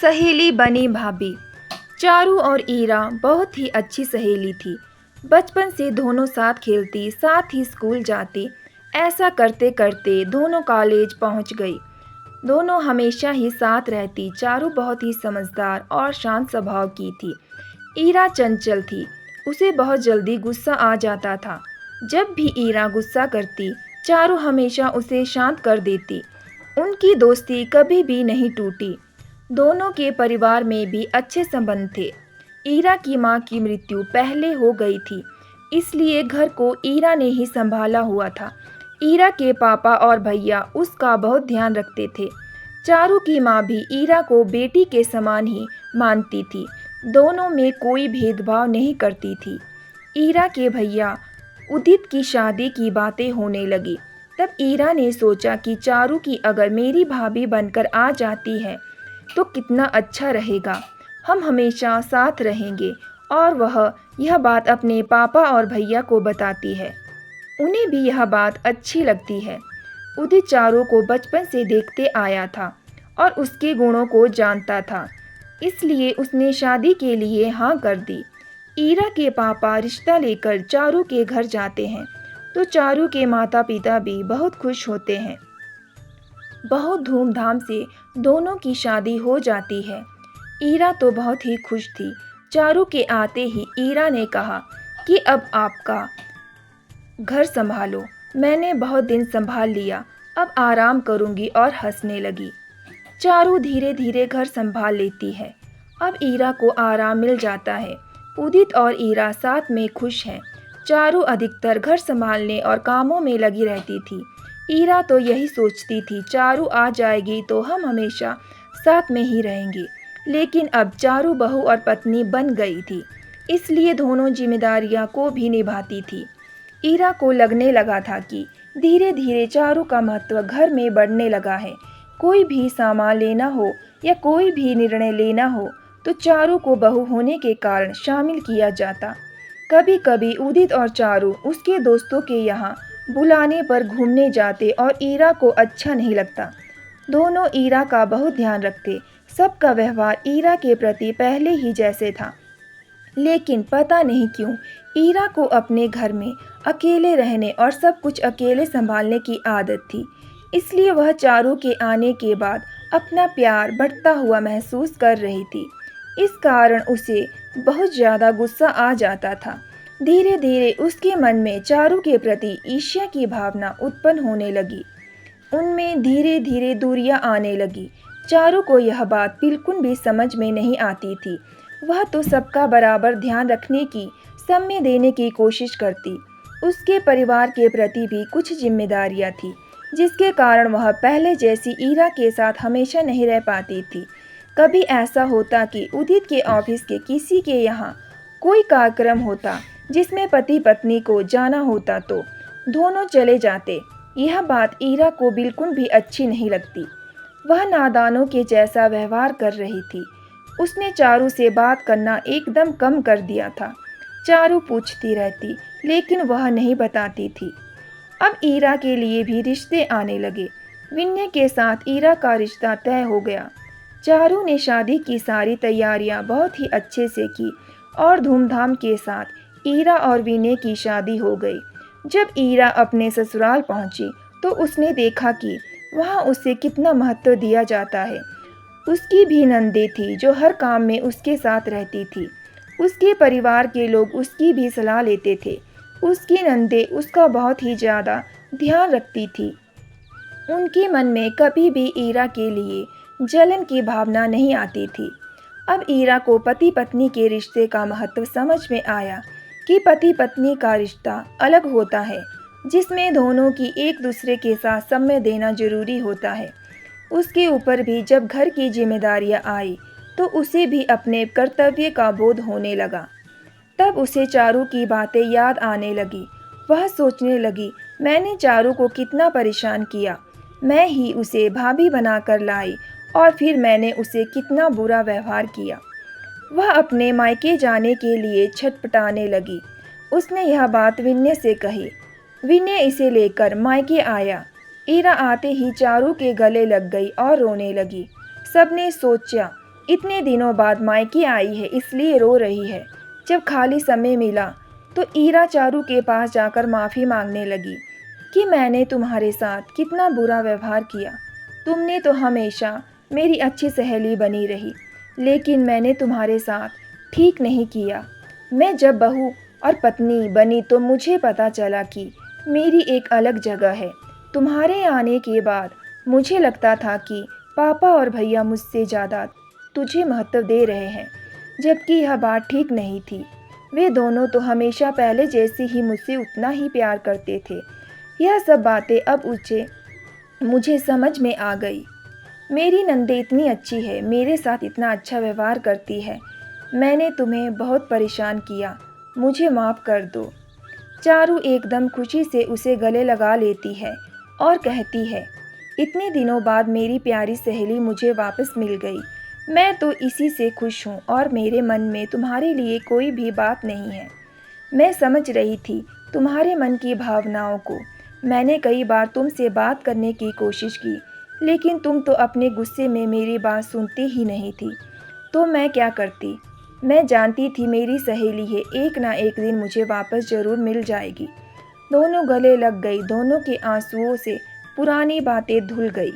सहेली बनी भाभी। चारू और ईरा बहुत ही अच्छी सहेली थी। बचपन से दोनों साथ खेलती, साथ ही स्कूल जाती। ऐसा करते करते दोनों कॉलेज पहुंच गई। दोनों हमेशा ही साथ रहती। चारू बहुत ही समझदार और शांत स्वभाव की थी। ईरा चंचल थी। उसे बहुत जल्दी गुस्सा आ जाता था। जब भी ईरा गुस्सा करती, चारू हमेशा उसे शांत कर देती। उनकी दोस्ती कभी भी नहीं टूटी। दोनों के परिवार में भी अच्छे संबंध थे। ईरा की मां की मृत्यु पहले हो गई थी, इसलिए घर को ईरा ने ही संभाला हुआ था। ईरा के पापा और भैया उसका बहुत ध्यान रखते थे। चारू की मां भी ईरा को बेटी के समान ही मानती थी। दोनों में कोई भेदभाव नहीं करती थी। ईरा के भैया उदित की शादी की बातें होने लगी। तब ईरा ने सोचा कि चारू की अगर मेरी भाभी बनकर आ जाती है तो कितना अच्छा रहेगा। हम हमेशा साथ रहेंगे। और वह यह बात अपने पापा और भैया को बताती है। उन्हें भी यह बात अच्छी लगती है। उदित चारू को बचपन से देखते आया था और उसके गुणों को जानता था, इसलिए उसने शादी के लिए हाँ कर दी। ईरा के पापा रिश्ता लेकर चारू के घर जाते हैं तो चारू के माता पिता भी बहुत खुश होते हैं। बहुत धूमधाम से दोनों की शादी हो जाती है। ईरा तो बहुत ही खुश थी। चारू के आते ही ईरा ने कहा कि अब आपका घर संभालो। मैंने बहुत दिन संभाल लिया, अब आराम करूंगी, और हंसने लगी। चारू धीरे धीरे घर संभाल लेती है। अब ईरा को आराम मिल जाता है। उदित और ईरा साथ में खुश हैं। चारू अधिकतर घर संभालने और कामों में लगी रहती थी। ईरा तो यही सोचती थी, चारू आ जाएगी तो हम हमेशा साथ में ही रहेंगे। लेकिन अब चारू बहू और पत्नी बन गई थी, इसलिए दोनों जिम्मेदारियां को भी निभाती थी। ईरा को लगने लगा था कि धीरे धीरे चारू का महत्व घर में बढ़ने लगा है। कोई भी सामान लेना हो या कोई भी निर्णय लेना हो तो चारू को बहू होने के कारण शामिल किया जाता। कभी कभी उदित और चारू उसके दोस्तों के यहाँ बुलाने पर घूमने जाते और ईरा को अच्छा नहीं लगता। दोनों ईरा का बहुत ध्यान रखते। सबका व्यवहार ईरा के प्रति पहले ही जैसे था। लेकिन पता नहीं क्यों ईरा को अपने घर में अकेले रहने और सब कुछ अकेले संभालने की आदत थी। इसलिए वह चारू के आने के बाद अपना प्यार बढ़ता हुआ महसूस कर रही थी। इस कारण उसे बहुत ज़्यादा गुस्सा आ जाता था। धीरे धीरे उसके मन में चारू के प्रति ईर्ष्या की भावना उत्पन्न होने लगी। उनमें धीरे धीरे दूरियां आने लगी। चारू को यह बात बिल्कुल भी समझ में नहीं आती थी। वह तो सबका बराबर ध्यान रखने की, समय देने की कोशिश करती। उसके परिवार के प्रति भी कुछ जिम्मेदारियां थी, जिसके कारण वह पहले जैसी ईरा के साथ हमेशा नहीं रह पाती थी। कभी ऐसा होता कि उदित के ऑफिस के किसी के यहाँ कोई कार्यक्रम होता जिसमें पति पत्नी को जाना होता तो दोनों चले जाते। यह बात ईरा को बिल्कुल भी अच्छी नहीं लगती। वह नादानों के जैसा व्यवहार कर रही थी। उसने चारू से बात करना एकदम कम कर दिया था। चारू पूछती रहती, लेकिन वह नहीं बताती थी। अब ईरा के लिए भी रिश्ते आने लगे। विनय के साथ ईरा का रिश्ता तय हो गया। चारू ने शादी की सारी तैयारियां बहुत ही अच्छे से की और धूमधाम के साथ ईरा और विनय की शादी हो गई। जब ईरा अपने ससुराल पहुंची तो उसने देखा कि वहां उसे कितना महत्व दिया जाता है। उसकी भी नंदे थी जो हर काम में उसके साथ रहती थी। उसके परिवार के लोग उसकी भी सलाह लेते थे। उसकी नंदे उसका बहुत ही ज़्यादा ध्यान रखती थी। उनके मन में कभी भी ईरा के लिए जलन की भावना नहीं आती थी। अब ईरा को पति पत्नी के रिश्ते का महत्व समझ में आया कि पति पत्नी का रिश्ता अलग होता है, जिसमें दोनों की एक दूसरे के साथ समय देना जरूरी होता है। उसके ऊपर भी जब घर की जिम्मेदारियां आई तो उसे भी अपने कर्तव्य का बोध होने लगा। तब उसे चारू की बातें याद आने लगी। वह सोचने लगी, मैंने चारू को कितना परेशान किया। मैं ही उसे भाभी बनाकर लाई और फिर मैंने उसे कितना बुरा व्यवहार किया। वह अपने मायके जाने के लिए छटपटाने लगी। उसने यह बात विनय से कही। विनय इसे लेकर मायके आया। ईरा आते ही चारू के गले लग गई और रोने लगी। सबने सोचा इतने दिनों बाद मायके आई है इसलिए रो रही है। जब खाली समय मिला तो ईरा चारू के पास जाकर माफ़ी मांगने लगी कि मैंने तुम्हारे साथ कितना बुरा व्यवहार किया। तुमने तो हमेशा मेरी अच्छी सहेली बनी रही, लेकिन मैंने तुम्हारे साथ ठीक नहीं किया। मैं जब बहू और पत्नी बनी तो मुझे पता चला कि मेरी एक अलग जगह है। तुम्हारे आने के बाद मुझे लगता था कि पापा और भैया मुझसे ज़्यादा तुझे महत्व दे रहे हैं, जबकि यह बात ठीक नहीं थी। वे दोनों तो हमेशा पहले जैसे ही मुझसे उतना ही प्यार करते थे। यह सब बातें अब मुझे समझ में आ गई। मेरी नंदे इतनी अच्छी है, मेरे साथ इतना अच्छा व्यवहार करती है। मैंने तुम्हें बहुत परेशान किया, मुझे माफ़ कर दो। चारू एकदम खुशी से उसे गले लगा लेती है और कहती है, इतने दिनों बाद मेरी प्यारी सहेली मुझे वापस मिल गई। मैं तो इसी से खुश हूँ और मेरे मन में तुम्हारे लिए कोई भी बात नहीं है। मैं समझ रही थी तुम्हारे मन की भावनाओं को। मैंने कई बार तुमसे बात करने की कोशिश की, लेकिन तुम तो अपने गुस्से में मेरी बात सुनती ही नहीं थी। तो मैं क्या करती? मैं जानती थी मेरी सहेली है, एक ना एक दिन मुझे वापस ज़रूर मिल जाएगी। दोनों गले लग गई, दोनों के आंसुओं से पुरानी बातें धुल गई।